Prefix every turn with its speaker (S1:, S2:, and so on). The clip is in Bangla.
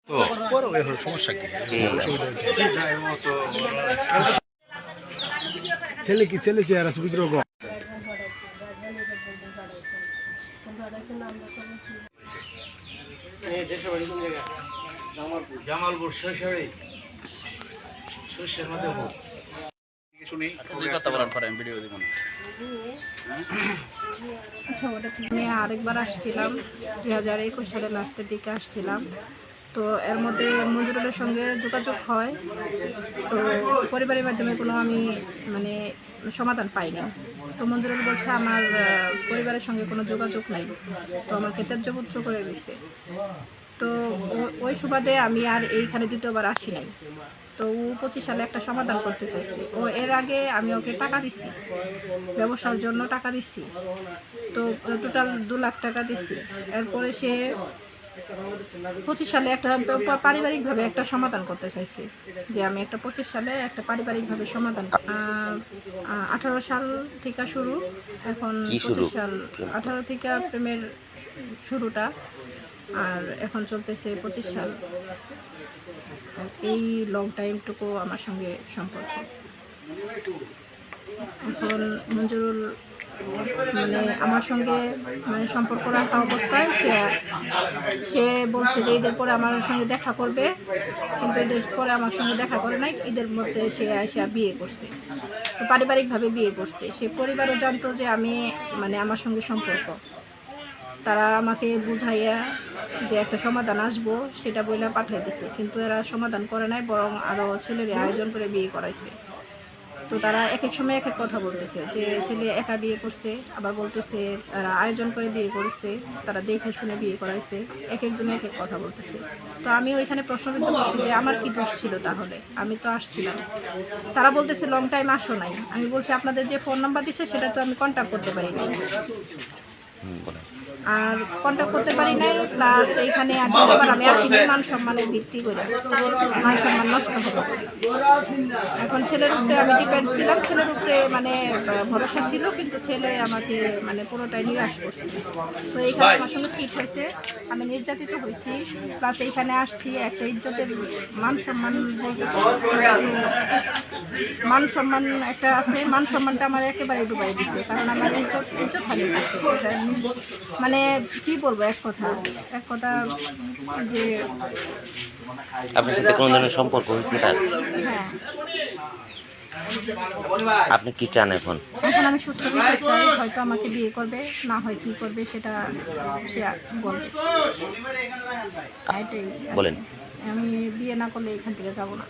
S1: সমস্যা কি?
S2: ছেলে চেহারা সুবিধা
S1: জামালপুর শস্যের মধ্যে
S3: আমি আরেকবার আসছিলাম 2021 সালের লাস্টের দিকে আসছিলাম। তো এর মধ্যে মঞ্জুরুলের সঙ্গে যোগাযোগ হয়। তো পরিবারের মাধ্যমে কোনো আমি মানে সমাধান পাইনি। তো মঞ্জুরুল বলছে আমার পরিবারের সঙ্গে কোনো যোগাযোগ নাই, তো আমাকে ত্যায্যপুত্র করে দিচ্ছে। তো ওই সুবাদে আমি আর এইখানে দ্বিতীয়বার আসি নাই। তো ও 25 সালে একটা সমাধান করতে চাইছে। ও এর আগে আমি ওকে টাকা দিছি, ব্যবসার জন্য টাকা দিছি। তো টোটাল 2 লাখ টাকা দিছি। এরপরে সে 25 সালে একটা পারিবারিকভাবে একটা সমাধান করতে চাইছি, যে আমি একটা 25 সালে একটা পারিবারিকভাবে সমাধান 18 সাল থেকে শুরু, এখন 25 সাল 18 থেকে প্রেমের শুরুটা, আর এখন চলতেছে 25 সাল। এই লং টাইমটুকু আমার সঙ্গে সম্পর্ক। এখন মঞ্জুরুল মানে আমার সঙ্গে মানে সম্পর্ক রাখা অবস্থায় সে বলছে যে ঈদের পরে আমার সঙ্গে দেখা করবে, কিন্তু ঈদের পরে আমার সঙ্গে দেখা করে নাই। ঈদের মধ্যে সে এসে বিয়ে করছে, তো পারিবারিকভাবে বিয়ে করছে। সে পরিবারও জানতো যে আমি মানে আমার সঙ্গে সম্পর্ক। তারা আমাকে বুঝাইয়া যে একটা সমাধান আসবো সেটা বইলা পাঠিয়ে দিছে, কিন্তু এরা সমাধান করে নাই, বরং আরও ছেলের আয়োজন করে বিয়ে করাইছে। তো তারা এক এক সময় এক এক কথা বলতেছে, যে ছেলে একা বিয়ে করছে, আবার বলতেছে তারা আয়োজন করে বিয়ে করেছে, তারা দেখে শুনে বিয়ে করাইছে। এক একজনে এক এক কথা বলতেছে। তো আমি ওইখানে প্রশ্নবিদ্ধ করছি যে আমার কি দোষ ছিল তাহলে, আমি তো আসছিলাম। তারা বলতেছে লং টাইম আসো নাই। আমি বলছি আপনাদের যে ফোন নাম্বার দিছে সেটা তো আমি কন্ট্যাক্ট করতে পারি নাই, আর কন্ট্যাক্ট করতে পারি নাই। প্লাস এইখানে আবার আমি আসিনি মান সম্মানের ভিত্তি করে, মান সম্মান নষ্ট হবে। এখন ছেলের উপরে আমি ডিপেন্ড ছিলাম, ছেলের উপরে মানে ভরসা ছিল, কিন্তু ছেলে আমাকে মানে পুরোটাই নিরাশ করছে। তো এইখানে আমার সঙ্গে ঠিক হয়েছে, আমি নির্যাতিত হয়েছি। প্লাস এইখানে আসছি একটা ইজ্জতের মান সম্মান বলতে, মান সম্মান একটা আছে, মান সম্মানটা আমার একেবারে ডুবাই দিচ্ছে, কারণ আমার ইজ্জত হারিয়ে গেছে। মানে কি বলবো, এক কথা যে
S4: আপনার সাথে কোন ধরনের সম্পর্ক হয়েছে তার?
S3: হ্যাঁ।
S4: আপনি কি চান এখন?
S3: আমি সুস্থ বিচার চাই। হয়তো আমাকে বিয়ে করবে, না হয় কি করবে সেটা সে বলবে। এটাই বলেন, আমি বিয়ে না করলে এখান থেকে যাব না।